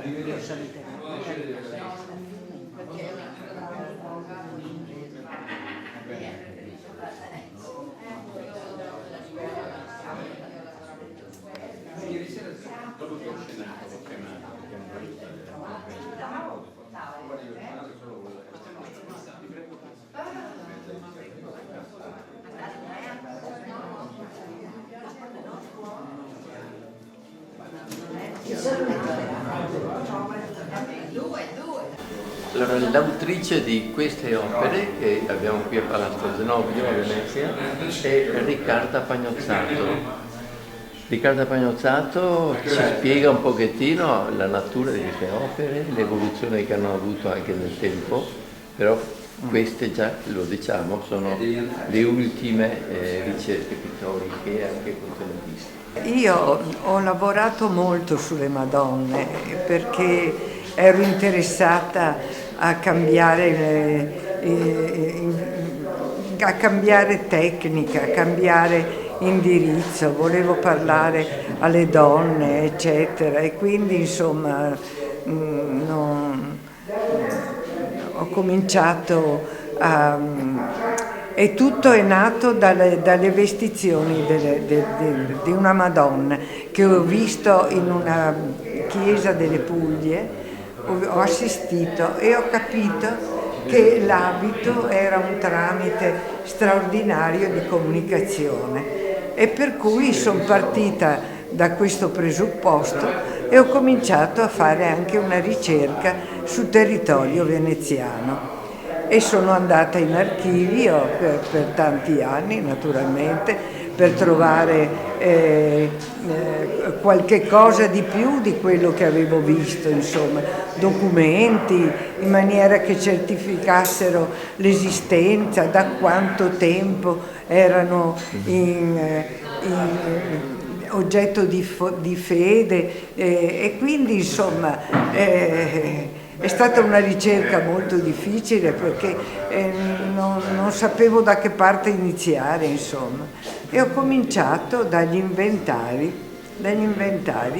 Io saluterò. Ieri sera dopo che ho cenato, ho chiamato, Allora, l'autrice di queste opere, che abbiamo qui a Palazzo Zenobio a Venezia, è Riccarda Pagnozzato. Riccarda Pagnozzato ci spiega un pochettino la natura di queste opere, l'evoluzione che hanno avuto anche nel tempo, però queste già, lo diciamo, sono le ultime ricerche pittoriche e anche contenutistiche. Io ho lavorato molto sulle Madonne perché ero interessata a cambiare tecnica, a cambiare indirizzo, volevo parlare alle donne, eccetera, e quindi insomma ho cominciato a... e tutto è nato dalle vestizioni di una Madonna che ho visto in una chiesa delle Puglie, ho assistito e ho capito che l'abito era un tramite straordinario di comunicazione e per cui sono partita da questo presupposto e ho cominciato a fare anche una ricerca sul territorio veneziano. E sono andata in archivio per tanti anni, naturalmente, per trovare qualche cosa di più di quello che avevo visto, insomma, documenti in maniera che certificassero l'esistenza, da quanto tempo erano oggetto di fede e quindi insomma è stata una ricerca molto difficile perché non sapevo da che parte iniziare, insomma, e ho cominciato dagli inventari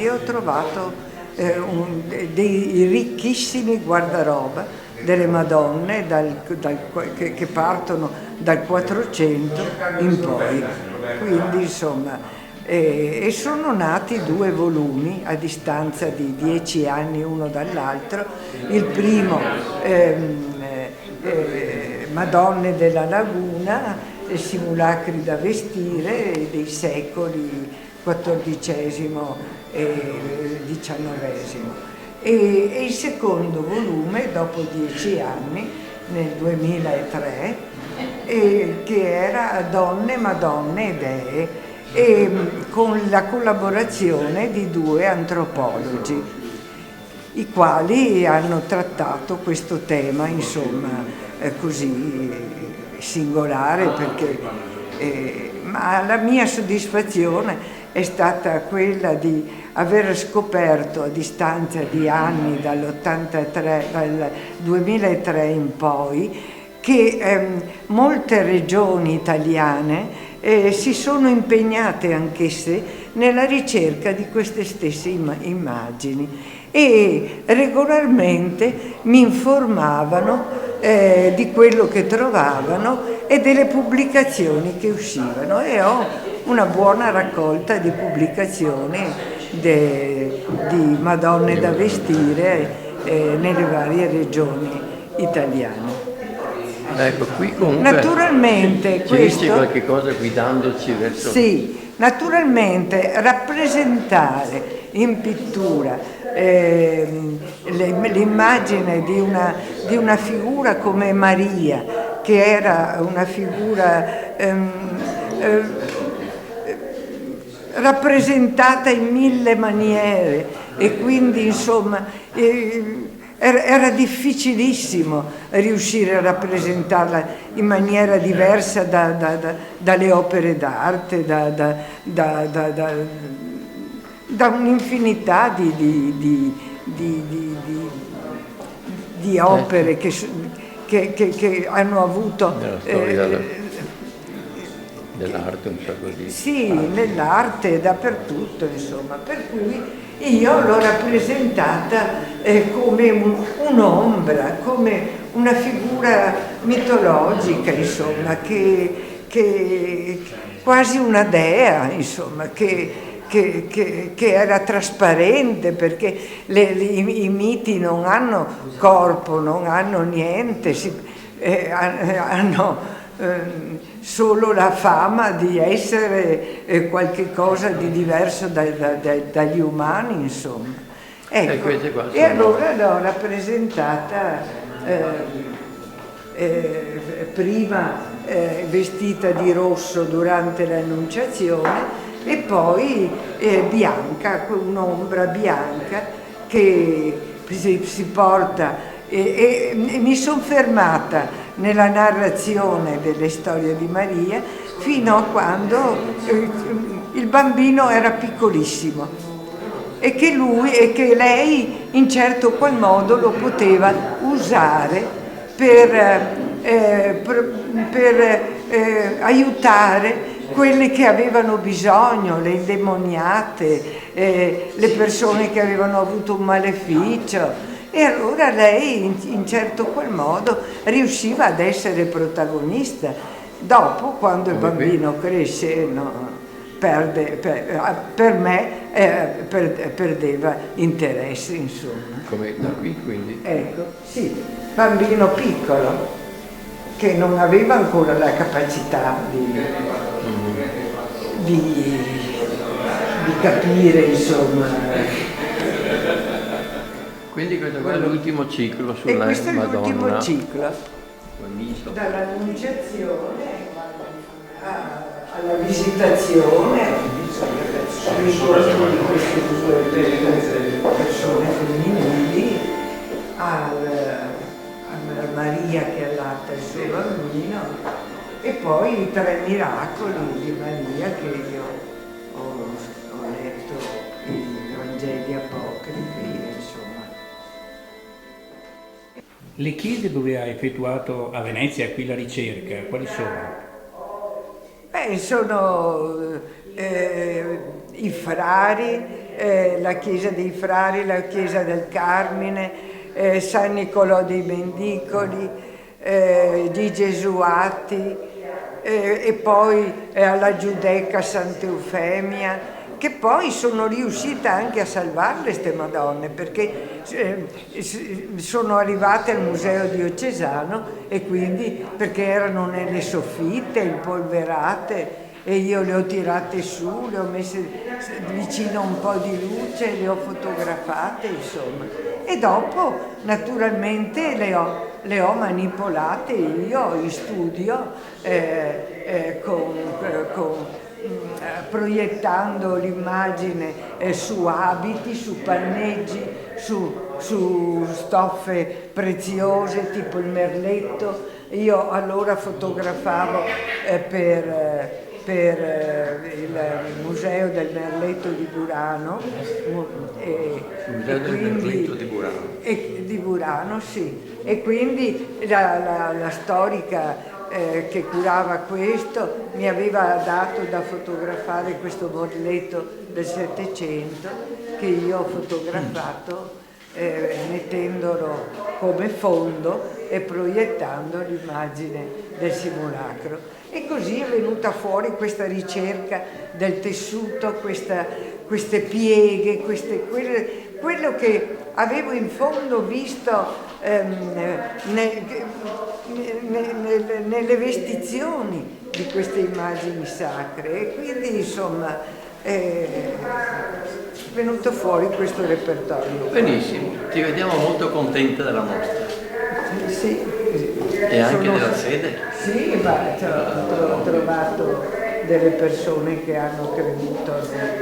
ho trovato dei ricchissimi guardaroba delle Madonne che partono dal 400 in poi, quindi insomma. E sono nati 2 volumi a distanza di 10 anni uno dall'altro. Il primo, Madonne della Laguna, simulacri da vestire dei secoli XIV e XIX. E il secondo volume, dopo 10 anni, nel 2003, che era Donne, Madonne e Dee, e con la collaborazione di 2 antropologi, i quali hanno trattato questo tema, insomma, così singolare, perché ma la mia soddisfazione è stata quella di aver scoperto a distanza di anni, dal 2003 in poi, che molte regioni italiane si sono impegnate anch'esse nella ricerca di queste stesse immagini e regolarmente mi informavano di quello che trovavano e delle pubblicazioni che uscivano, e ho una buona raccolta di pubblicazioni di Madonne da vestire nelle varie regioni italiane. Ecco, qui comunque naturalmente ci questo, dici qualche cosa guidandoci verso... Sì, naturalmente rappresentare in pittura l'immagine di una figura come Maria, che era una figura rappresentata in 1000 maniere, e quindi insomma era difficilissimo riuscire a rappresentarla in maniera diversa dalle opere d'arte, da un'infinità di opere che hanno avuto nella storia dell'arte un sacco di... sì, nell'arte, dappertutto, insomma, per cui Io l'ho rappresentata come un'ombra, come una figura mitologica, insomma, che quasi una dea, insomma, che era trasparente, perché i miti non hanno corpo, non hanno niente, hanno solo la fama di essere qualche cosa di diverso dagli umani, insomma. Ecco, e allora l'ho rappresentata prima vestita di rosso durante l'Annunciazione e poi bianca, un'ombra bianca che si porta, e mi sono fermata nella narrazione delle storie di Maria fino a quando il bambino era piccolissimo e che lei in certo qual modo lo poteva usare per aiutare quelle che avevano bisogno, le indemoniate, le persone che avevano avuto un maleficio. E allora lei in certo qual modo riusciva ad essere protagonista. Dopo, quando il bambino cresce, per me perdeva interesse, insomma. Come da qui, quindi? Ecco, sì, bambino piccolo, che non aveva ancora la capacità di capire, insomma. Quindi questo qua è l'ultimo ciclo sulla Madonna. E questo è l'ultimo ciclo, dall'Annunciazione alla Visitazione, l'incontro di queste due persone femminili, a Maria che allatta il suo bambino, e poi i 3 miracoli di Maria che io ho letto i Vangeli apocrifi, insomma. Le chiese dove ha effettuato a Venezia qui la ricerca, quali sono? Beh, sono i Frari, la chiesa dei Frari, la chiesa del Carmine, San Nicolò dei Mendicoli, di Gesuati, e poi alla Giudecca Santa Eufemia, che poi sono riuscita anche a salvarle queste Madonne, perché sono arrivate al Museo Diocesano, e quindi perché erano nelle soffitte, impolverate, e io le ho tirate su, le ho messe vicino a un po' di luce, le ho fotografate, insomma. E dopo, naturalmente, le ho manipolate io in studio, proiettando l'immagine su abiti, su panneggi, su stoffe preziose tipo il merletto. Io allora fotografavo per il Museo del Merletto di Burano, di Burano, sì. E quindi la storica che curava questo mi aveva dato da fotografare questo merletto del Settecento, che io ho fotografato mettendolo come fondo e proiettando l'immagine del simulacro. E così è venuta fuori questa ricerca del tessuto, queste pieghe, quello che avevo in fondo visto nelle vestizioni di queste immagini sacre. E quindi, insomma, è venuto fuori questo repertorio. Benissimo, ti vediamo molto contenta della mostra. Sì. E anche della sede? Sì, ma ho trovato delle persone che hanno creduto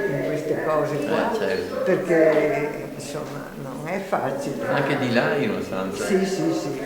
in queste cose qua, certo. Perché insomma non è facile. Anche di là in una stanza? Sì. Sì.